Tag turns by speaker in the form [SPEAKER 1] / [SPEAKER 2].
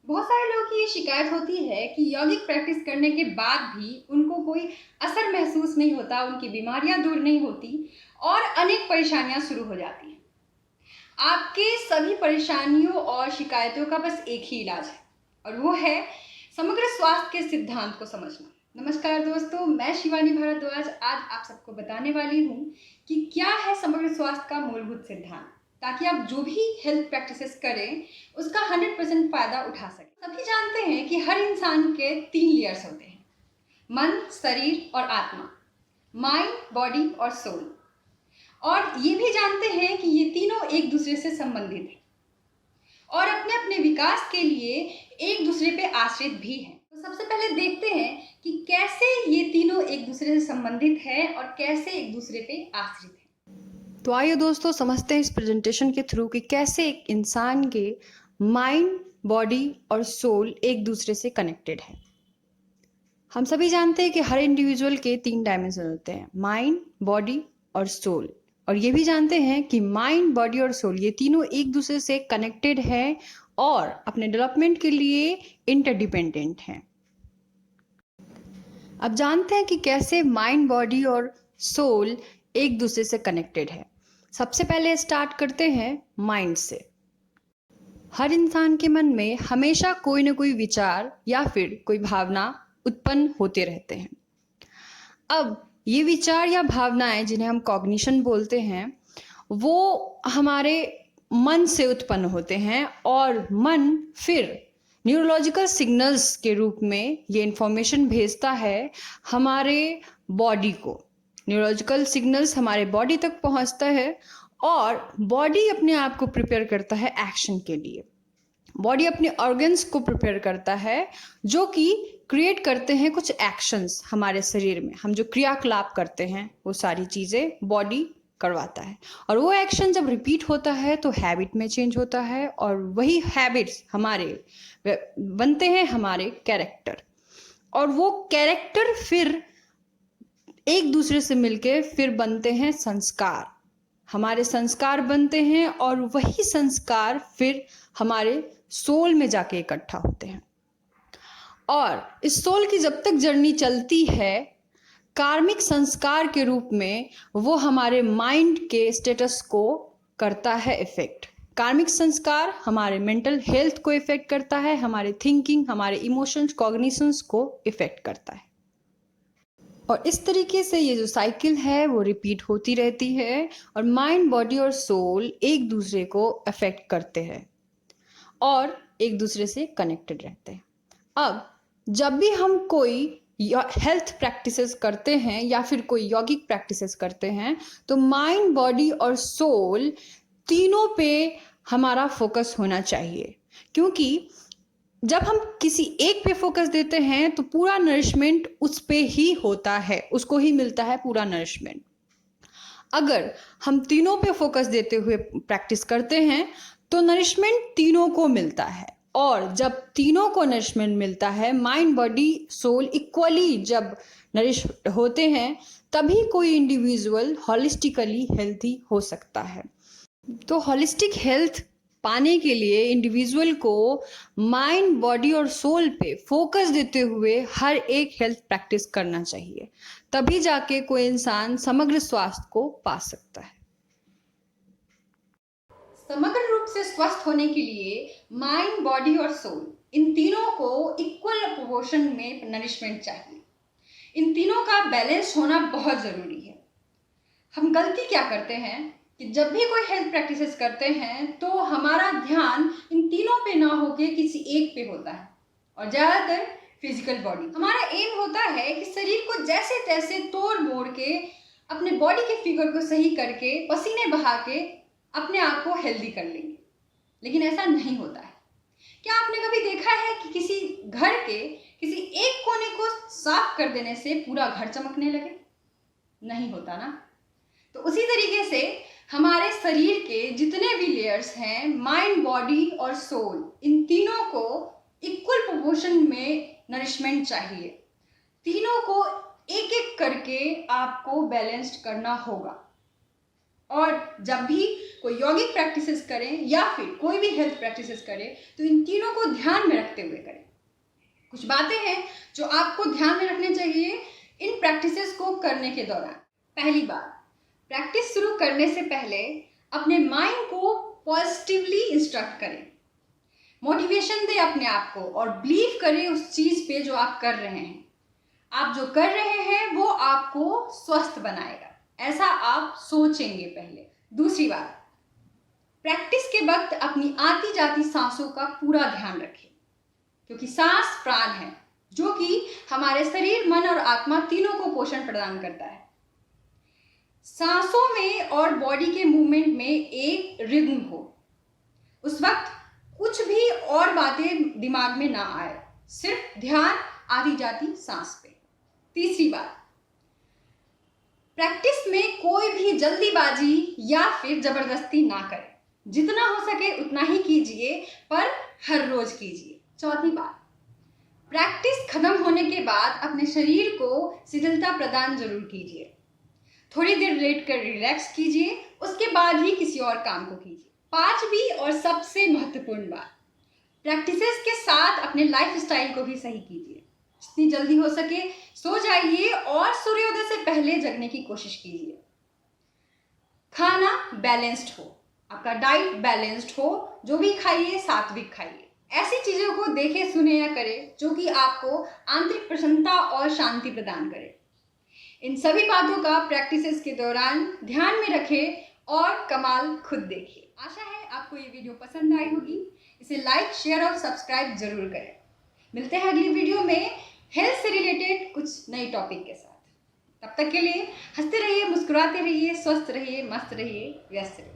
[SPEAKER 1] बहुत सारे लोगों की ये शिकायत होती है कि यौगिक प्रैक्टिस करने के बाद भी उनको कोई असर महसूस नहीं होता, उनकी बीमारियां दूर नहीं होती और अनेक परेशानियां शुरू हो जाती हैं। आपके सभी परेशानियों और शिकायतों का बस एक ही इलाज है और वो है समग्र स्वास्थ्य के सिद्धांत को समझना। नमस्कार दोस्तों, मैं शिवानी भारद्वाज आज आप सबको बताने वाली हूँ कि क्या है समग्र स्वास्थ्य का मूलभूत सिद्धांत, ताकि आप जो भी हेल्थ प्रैक्टिसेस करें उसका 100% फायदा उठा सकें। सभी जानते हैं कि हर इंसान के 3 लेयर्स होते हैं: मन, शरीर और आत्मा, माइंड, बॉडी और सोल। और ये भी जानते हैं कि ये तीनों एक दूसरे से संबंधित हैं और अपने अपने विकास के लिए एक दूसरे पे आश्रित भी हैं। तो सबसे पहले देखते हैं कि कैसे ये तीनों एक दूसरे से संबंधित है और कैसे एक दूसरे पे आश्रित है।
[SPEAKER 2] तो आइए दोस्तों समझते हैं इस प्रेजेंटेशन के थ्रू कि कैसे एक इंसान के माइंड, बॉडी और सोल एक दूसरे से कनेक्टेड है। हम सभी जानते हैं कि हर इंडिविजुअल के 3 डायमेंशन होते हैं: माइंड, बॉडी और सोल। और ये भी जानते हैं कि माइंड, बॉडी और सोल ये तीनों एक दूसरे से कनेक्टेड है और अपने डेवलपमेंट के लिए इंटरडिपेंडेंट हैं। अब जानते हैं कि कैसे माइंड, बॉडी और सोल एक दूसरे से कनेक्टेड है। सबसे पहले स्टार्ट करते हैं माइंड से। हर इंसान के मन में हमेशा कोई ना कोई विचार या फिर कोई भावना उत्पन्न होते रहते हैं। अब ये विचार या भावनाएं जिन्हें हम कॉग्निशन बोलते हैं, वो हमारे मन से उत्पन्न होते हैं और मन फिर न्यूरोलॉजिकल सिग्नल्स के रूप में ये इंफॉर्मेशन भेजता है हमारे बॉडी को। न्यूरोलॉजिकल सिग्नल्स हमारे बॉडी तक पहुंचता है और बॉडी अपने आप को प्रिपेयर करता है एक्शन के लिए। बॉडी अपने ऑर्गन्स को प्रिपेयर करता है जो कि क्रिएट करते हैं कुछ एक्शंस हमारे शरीर में। हम जो क्रियाकलाप करते हैं वो सारी चीज़ें बॉडी करवाता है और वो एक्शन जब रिपीट होता है तो हैबिट में चेंज होता है और वही हैबिट्स हमारे बनते हैं हमारे कैरेक्टर। और वो कैरेक्टर फिर एक दूसरे से मिलके फिर बनते हैं संस्कार। हमारे संस्कार बनते हैं और वही संस्कार फिर हमारे सोल में जाके इकट्ठा होते हैं। और इस सोल की जब तक जर्नी चलती है, कार्मिक संस्कार के रूप में वो हमारे माइंड के स्टेटस को करता है इफेक्ट। कार्मिक संस्कार हमारे मेंटल हेल्थ को इफेक्ट करता है, हमारे थिंकिंग, हमारे इमोशंस, कॉग्निशंस को इफेक्ट करता है। और इस तरीके से ये जो साइकिल है वो रिपीट होती रहती है और माइंड, बॉडी और सोल एक दूसरे को अफेक्ट करते हैं और एक दूसरे से कनेक्टेड रहते हैं। अब जब भी हम कोई हेल्थ प्रैक्टिसेस करते हैं या फिर कोई यौगिक प्रैक्टिसेस करते हैं तो माइंड, बॉडी और सोल तीनों पे हमारा फोकस होना चाहिए, क्योंकि जब हम किसी एक पे फोकस देते हैं तो पूरा नरिशमेंट उस पे ही होता है, उसको ही मिलता है पूरा नरिशमेंट। अगर हम तीनों पे फोकस देते हुए प्रैक्टिस करते हैं तो नरिशमेंट तीनों को मिलता है। और जब तीनों को नरिशमेंट मिलता है, माइंड, बॉडी, सोल इक्वली जब नरिश होते हैं, तभी कोई इंडिविजुअल हॉलिस्टिकली हेल्थी हो सकता है। तो हॉलिस्टिक हेल्थ पाने के लिए इंडिविजुअल को माइंड, बॉडी और सोल पे फोकस देते हुए हर एक हेल्थ प्रैक्टिस करना चाहिए, तभी जाके कोई इंसान समग्र स्वास्थ्य को पा सकता है।
[SPEAKER 1] समग्र रूप से स्वस्थ होने के लिए माइंड, बॉडी और सोल इन तीनों को इक्वल प्रोपोर्शन में नरिशमेंट चाहिए। इन तीनों का बैलेंस होना बहुत ज़रूरी है। हम गलती क्या करते हैं कि जब भी कोई हेल्थ प्रैक्टिसेस करते हैं तो हमारा ध्यान इन तीनों पे ना होके किसी एक पे होता है और ज़्यादातर फिजिकल बॉडी। हमारा एम होता है कि शरीर को जैसे तैसे तोड़ मोड़ के अपने बॉडी के फिगर को सही करके पसीने बहा के अपने आप को हेल्दी कर लेंगे, लेकिन ऐसा नहीं होता है। क्या आपने कभी देखा है कि किसी घर के किसी एक कोने को साफ कर देने से पूरा घर चमकने लगे? नहीं होता ना। तो उसी तरीके से हमारे शरीर के जितने भी लेयर्स हैं, माइंड, बॉडी और सोल, इन तीनों को इक्वल प्रोपोर्शन में नरिशमेंट चाहिए। तीनों को एक एक करके आपको बैलेंस्ड करना होगा और जब भी कोई यौगिक प्रैक्टिसेस करें या फिर कोई भी हेल्थ प्रैक्टिसेस करें तो इन तीनों को ध्यान में रखते हुए करें। कुछ बातें हैं जो आपको ध्यान में रखने चाहिए इन प्रैक्टिसेस को करने के दौरान। पहली बात, प्रैक्टिस शुरू करने से पहले अपने माइंड को पॉजिटिवली इंस्ट्रक्ट करें, मोटिवेशन दें अपने आप को और बिलीव करें उस चीज़ पे जो आप कर रहे हैं। आप जो कर रहे हैं वो आपको स्वस्थ बनाएगा, ऐसा आप सोचेंगे पहले। दूसरी बात, प्रैक्टिस के वक्त अपनी आती जाती सांसों का पूरा ध्यान रखें, क्योंकि सांस प्राण है जो कि हमारे शरीर, मन और आत्मा तीनों को पोषण प्रदान करता है। सांसों में और बॉडी के मूवमेंट में एक रिदम हो, उस वक्त कुछ भी और बातें दिमाग में ना आए, सिर्फ ध्यान आती जाती सांस पे। तीसरी बात, प्रैक्टिस में कोई भी जल्दीबाजी या फिर जबरदस्ती ना करें, जितना हो सके उतना ही कीजिए पर हर रोज कीजिए। चौथी बात, प्रैक्टिस खत्म होने के बाद अपने शरीर को शिथिलता प्रदान जरूर कीजिए, थोड़ी देर लेट कर रिलैक्स कीजिए, उसके बाद ही किसी और काम को कीजिए। पांचवी और सबसे महत्वपूर्ण बात, प्रैक्टिसेस के साथ अपने लाइफ स्टाइल को भी सही कीजिए। जितनी जल्दी हो सके सो जाइए और सूर्योदय से पहले जगने की कोशिश कीजिए। खाना बैलेंस्ड हो, आपका डाइट बैलेंस्ड हो, जो भी खाइए सात्विक खाइए। ऐसी चीज़ों को देखे सुने या करें जो कि आपको आंतरिक प्रसन्नता और शांति प्रदान करे। इन सभी बातों का प्रैक्टिसेस के दौरान ध्यान में रखें और कमाल खुद देखिए। आशा है आपको ये वीडियो पसंद आई होगी। इसे लाइक, शेयर और सब्सक्राइब जरूर करें। मिलते हैं अगली वीडियो में हेल्थ से रिलेटेड कुछ नई टॉपिक के साथ। तब तक के लिए हंसते रहिए, मुस्कुराते रहिए, स्वस्थ रहिए, मस्त रहिए, व्यस्त रहिए।